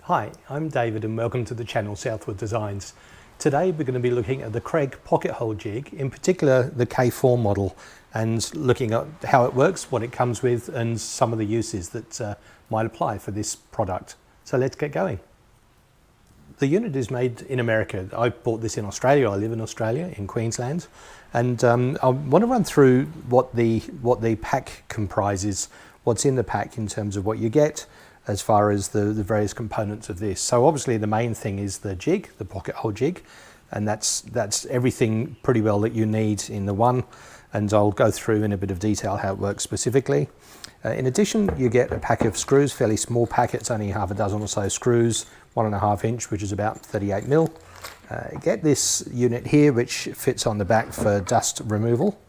Hi, I'm David and welcome to the channel Southwood Designs. Today we're going to be looking at the Kreg pocket hole jig, in particular the K4 model, and looking at how it works, what it comes with and some of the uses that might apply for this product. So let's get going. The unit is made in America. I bought this in Australia. I live in Australia, in Queensland, and I want to run through what the pack comprises, what's in the pack in terms of what you get, as far as the various components of this. So obviously the main thing is the jig, the pocket hole jig, and that's everything pretty well that you need in the one, and I'll go through in a bit of detail how it works specifically. In addition, you get a pack of screws, fairly small packets, only half a dozen or so screws, 1.5 inch, which is about 38 mil. You get this unit here, which fits on the back for dust removal.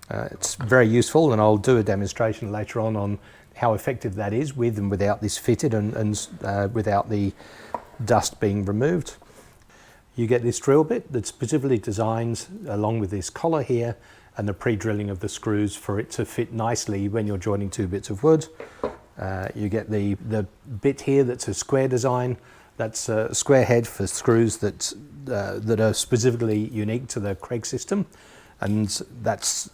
It's very useful, and I'll do a demonstration later on how effective that is with and without this fitted and without the dust being removed. You get this drill bit that's specifically designed along with this collar here and the pre-drilling of the screws for it to fit nicely when you're joining two bits of wood. You get the bit here that's a square design. That's a square head for screws that are specifically unique to the Kreg system. And that's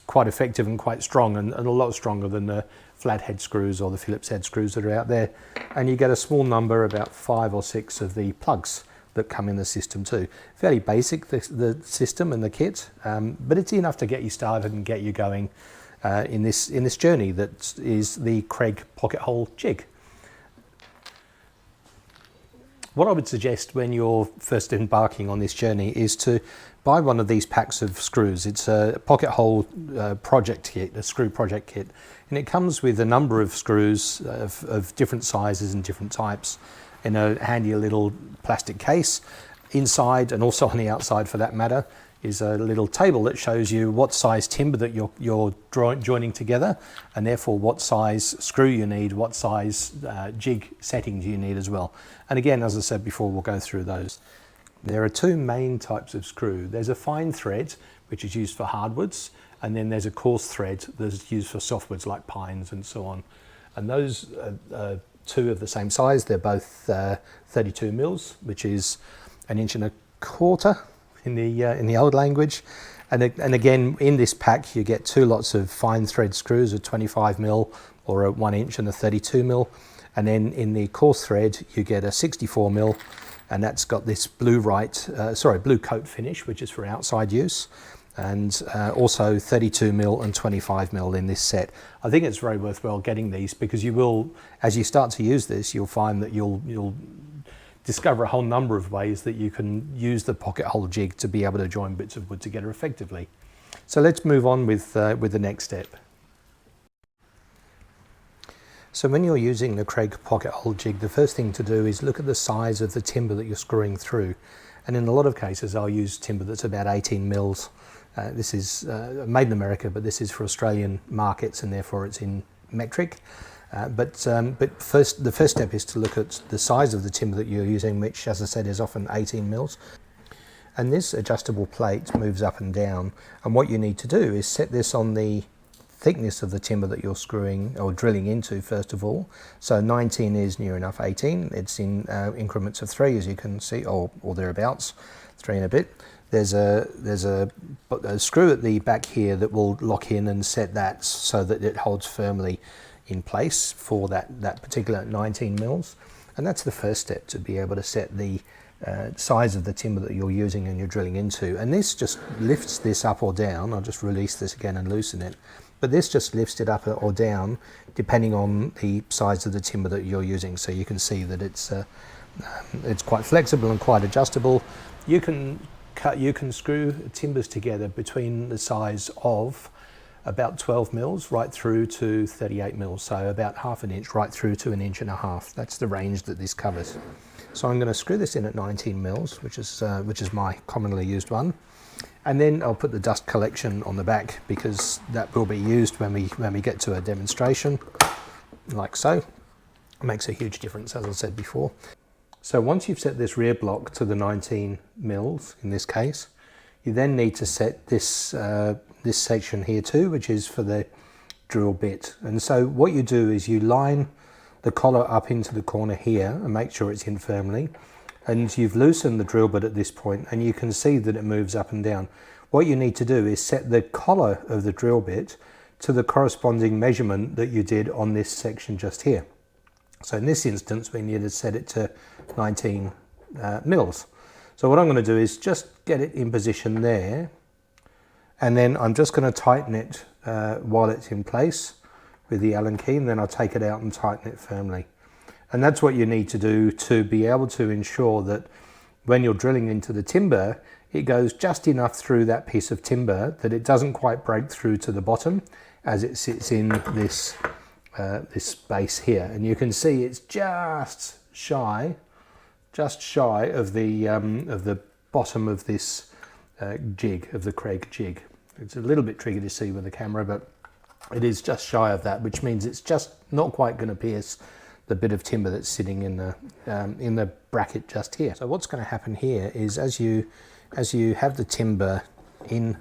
quite effective and quite strong, and a lot stronger than the flat head screws or the Phillips head screws that are out there. And you get a small number, about 5 or 6 of the plugs that come in the system too. Fairly basic, the system and the kit, but it's enough to get you started and get you going in this journey that is the Kreg pocket hole jig. What I would suggest when you're first embarking on this journey is to buy one of these packs of screws. It's a pocket hole project kit, a screw project kit, and it comes with a number of screws of different sizes and different types in a handy little plastic case. Inside, and also on the outside for that matter, is a little table that shows you what size timber that you're joining together, and therefore what size screw you need, what size jig settings you need as well. And again, as I said before, we'll go through those. There are two main types of screw. There's a fine thread, which is used for hardwoods, and then there's a coarse thread that's used for softwoods like pines and so on. And those are two of the same size. They're both 32 mils, which is 1.25 inches in the old language. And again, in this pack, you get two lots of fine thread screws, a 25 mil or a 1 inch and a 32 mil. And then in the coarse thread, you get a 64 mil, and that's got this blue coat finish, which is for outside use, and also 32 mil and 25 mil in this set. I think it's very worthwhile getting these, because you will, as you start to use this, you'll find that you'll discover a whole number of ways that you can use the pocket hole jig to be able to join bits of wood together effectively. So let's move on with the next step. So when you're using the Kreg pocket hole jig, the first thing to do is look at the size of the timber that you're screwing through. And in a lot of cases, I'll use timber that's about 18 mils. This is made in America, but this is for Australian markets, and therefore it's in metric. But the first step is to look at the size of the timber that you're using, which, as I said, is often 18 mils. And this adjustable plate moves up and down. And what you need to do is set this on the thickness of the timber that you're screwing or drilling into, first of all. So 19 is near enough 18. It's in increments of 3, as you can see, or thereabouts, 3 and a bit. There's a screw at the back here that will lock in and set that so that it holds firmly in place for that particular 19 mils. And that's the first step, to be able to set the size of the timber that you're using and you're drilling into. And this just lifts this up or down. I'll just release this again and loosen it. But this just lifts it up or down depending on the size of the timber that you're using. So you can see that it's quite flexible and quite adjustable. You can screw timbers together between the size of about 12 mils right through to 38 mils. So about 1/2 inch right through to 1.5 inches. That's the range that this covers. So I'm going to screw this in at 19 mils, which is my commonly used one. And then I'll put the dust collection on the back, because that will be used when we get to a demonstration, like so. It makes a huge difference, as I said before. So once you've set this rear block to the 19 mils, in this case, you then need to set this section here too, which is for the drill bit. And so what you do is you line the collar up into the corner here and make sure it's in firmly. And you've loosened the drill bit at this point, and you can see that it moves up and down. What you need to do is set the collar of the drill bit to the corresponding measurement that you did on this section just here. So in this instance, we need to set it to 19 mils. So what I'm going to do is just get it in position there, and then I'm just going to tighten it while it's in place with the Allen key, and then I'll take it out and tighten it firmly. And that's what you need to do to be able to ensure that when you're drilling into the timber, it goes just enough through that piece of timber that it doesn't quite break through to the bottom as it sits in this this space here. And you can see it's just shy of the bottom of this jig, of the Kreg jig. It's a little bit tricky to see with the camera, but it is just shy of that, which means it's just not quite going to pierce the bit of timber that's sitting in the bracket just here. So what's going to happen here is as you have the timber in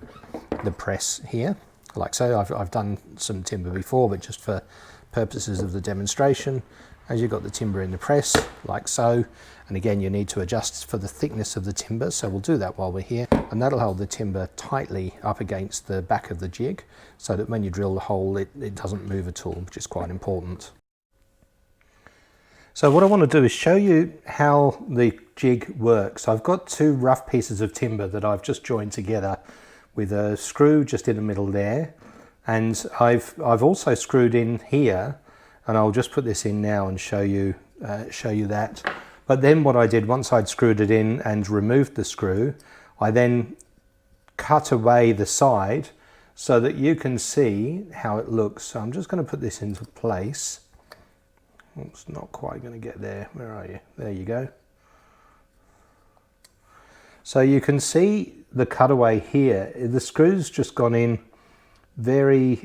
the press here, like so, I've done some timber before, but just for purposes of the demonstration, as you've got the timber in the press, like so, and again you need to adjust for the thickness of the timber, so we'll do that while we're here, and that'll hold the timber tightly up against the back of the jig so that when you drill the hole it doesn't move at all, which is quite important. So what I want to do is show you how the jig works. I've got two rough pieces of timber that I've just joined together with a screw just in the middle there, and I've also screwed in here, and I'll just put this in now and show you that. But then what I did, once I'd screwed it in and removed the screw, I then cut away the side so that you can see how it looks. So I'm just going to put this into place. It's not quite going to get there. Where are you? There you go. So you can see the cutaway here. The screw's just gone in very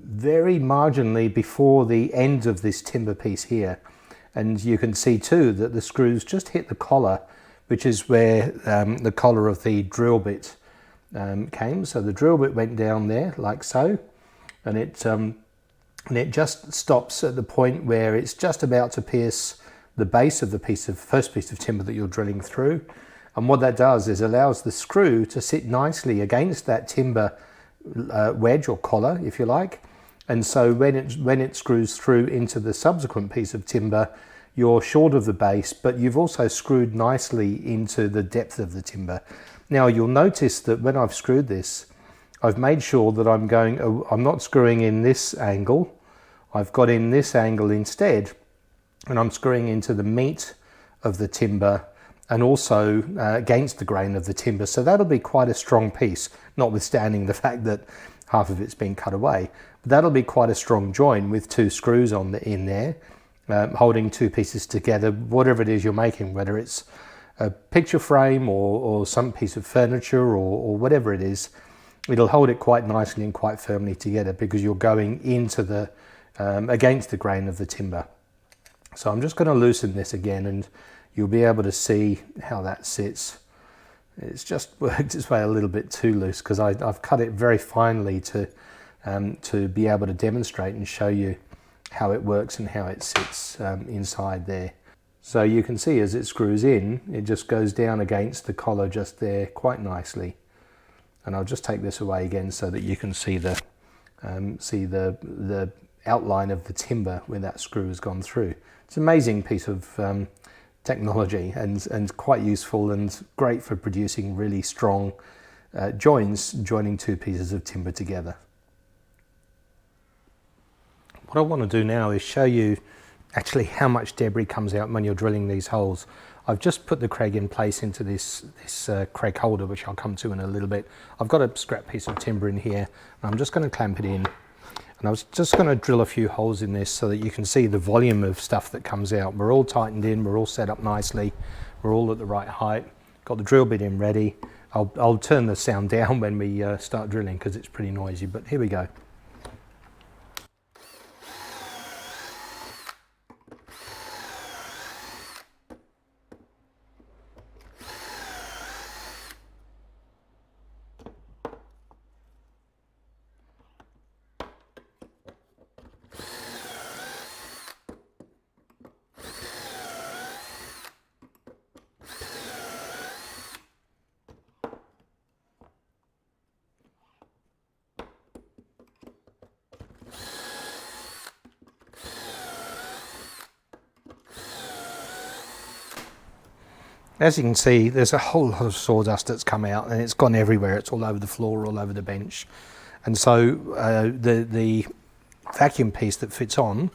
marginally before the end of this timber piece here. And you can see too that the screws just hit the collar, which is where the collar of the drill bit came. So the drill bit went down there like so, and it just stops at the point where it's just about to pierce the base of the first piece of timber that you're drilling through. And what that does is allows the screw to sit nicely against that timber wedge or collar, if you like. And so when it screws through into the subsequent piece of timber, you're short of the base, but you've also screwed nicely into the depth of the timber. Now you'll notice that when I've screwed this, I've made sure that I'm not screwing in this angle. I've got in this angle instead, and I'm screwing into the meat of the timber and also against the grain of the timber. So that'll be quite a strong piece, notwithstanding the fact that half of it's been cut away. But that'll be quite a strong join with two screws in there, holding two pieces together, whatever it is you're making, whether it's a picture frame or some piece of furniture or whatever it is. It'll hold it quite nicely and quite firmly together because you're going into the against the grain of the timber. So I'm just going to loosen this again, and you'll be able to see how that sits. It's just worked its way a little bit too loose because I've cut it very finely to be able to demonstrate and show you how it works and how it sits inside there. So you can see as it screws in, it just goes down against the collar just there quite nicely. And I'll just take this away again so that you can see the outline of the timber where that screw has gone through. It's an amazing piece of technology and quite useful and great for producing really strong joins, joining two pieces of timber together. What I want to do now is show you actually how much debris comes out when you're drilling these holes. I've just put the Kreg in place into this Kreg holder, which I'll come to in a little bit. I've got a scrap piece of timber in here, and I'm just going to clamp it in. And I was just going to drill a few holes in this so that you can see the volume of stuff that comes out. We're all tightened in, we're all set up nicely, we're all at the right height, got the drill bit in ready. I'll turn the sound down when we start drilling because it's pretty noisy, but here we go. As you can see, there's a whole lot of sawdust that's come out, and it's gone everywhere. It's all over the floor, all over the bench. And so the vacuum piece that fits on,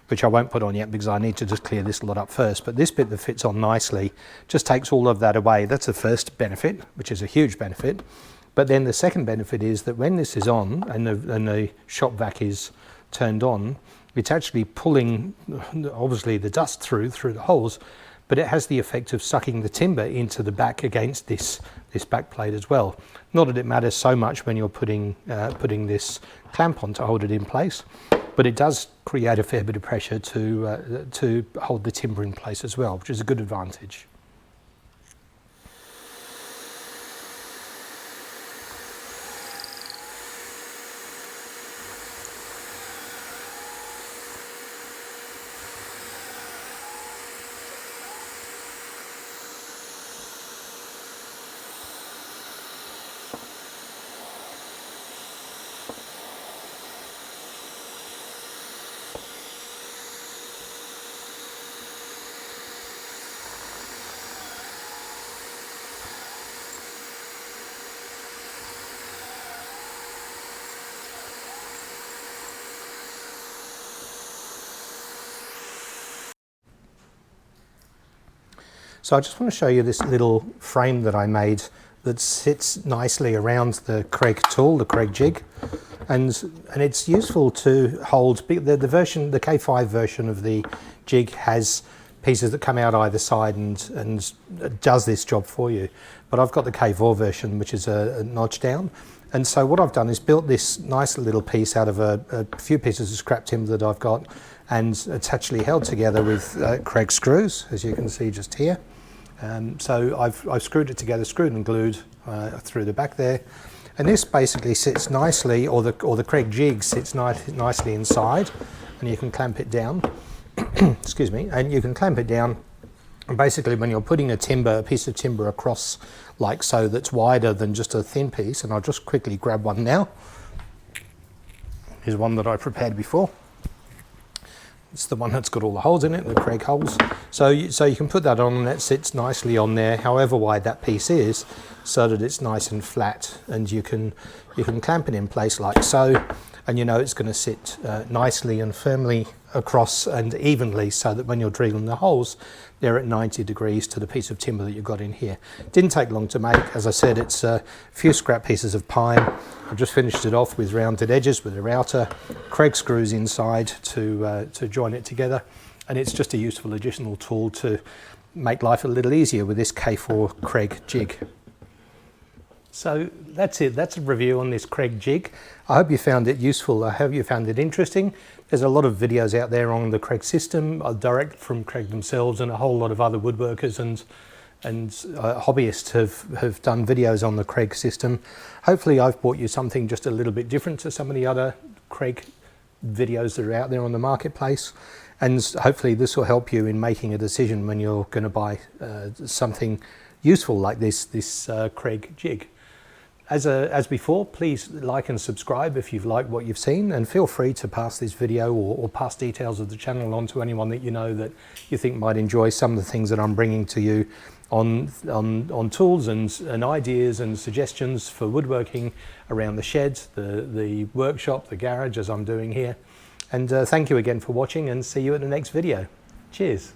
which I won't put on yet because I need to just clear this lot up first, but this bit that fits on nicely just takes all of that away. That's the first benefit, which is a huge benefit. But then the second benefit is that when this is on and the shop vac is turned on, it's actually pulling, obviously, the dust through the holes, but it has the effect of sucking the timber into the back against this back plate as well. Not that it matters so much when you're putting this clamp on to hold it in place, but it does create a fair bit of pressure to hold the timber in place as well, which is a good advantage. So I just want to show you this little frame that I made that sits nicely around the Kreg tool, the Kreg jig, and it's useful to hold. The K5 version of the jig has pieces that come out either side and does this job for you. But I've got the K4 version, which is a notch down. And so what I've done is built this nice little piece out of a few pieces of scrap timber that I've got, and it's actually held together with Kreg screws, as you can see just here. So I've screwed it together, screwed and glued through the back there, and this basically sits nicely, or the Kreg jig sits nicely inside, and you can clamp it down. Excuse me, and you can clamp it down. And basically, when you're putting a piece of timber across, like so, that's wider than just a thin piece, and I'll just quickly grab one now. Here's one that I prepared before. It's the one that's got all the holes in it, the Kreg holes. So you can put that on, and that sits nicely on there, however wide that piece is, so that it's nice and flat, and you can clamp it in place like so, and you know it's going to sit nicely and firmly across and evenly, so that when you're drilling the holes, they're at 90 degrees to the piece of timber that you've got in here. Didn't take long to make. As I said, it's a few scrap pieces of pine. I've just finished it off with rounded edges with a router, Kreg screws inside to join it together, and it's just a useful additional tool to make life a little easier with this K4 Kreg jig. So that's it. That's a review on this Kreg jig. I hope you found it useful. I hope you found it interesting. There's a lot of videos out there on the Kreg system, direct from Kreg themselves, and a whole lot of other woodworkers and hobbyists have done videos on the Kreg system. Hopefully I've brought you something just a little bit different to some of the other Kreg videos that are out there on the marketplace, and hopefully this will help you in making a decision when you're going to buy something useful like this Kreg jig. As before, please like and subscribe if you've liked what you've seen, and feel free to pass this video or pass details of the channel on to anyone that you know that you think might enjoy some of the things that I'm bringing to you on tools and ideas and suggestions for woodworking around the sheds, the workshop, the garage, as I'm doing here. And thank you again for watching, and see you at the next video. Cheers.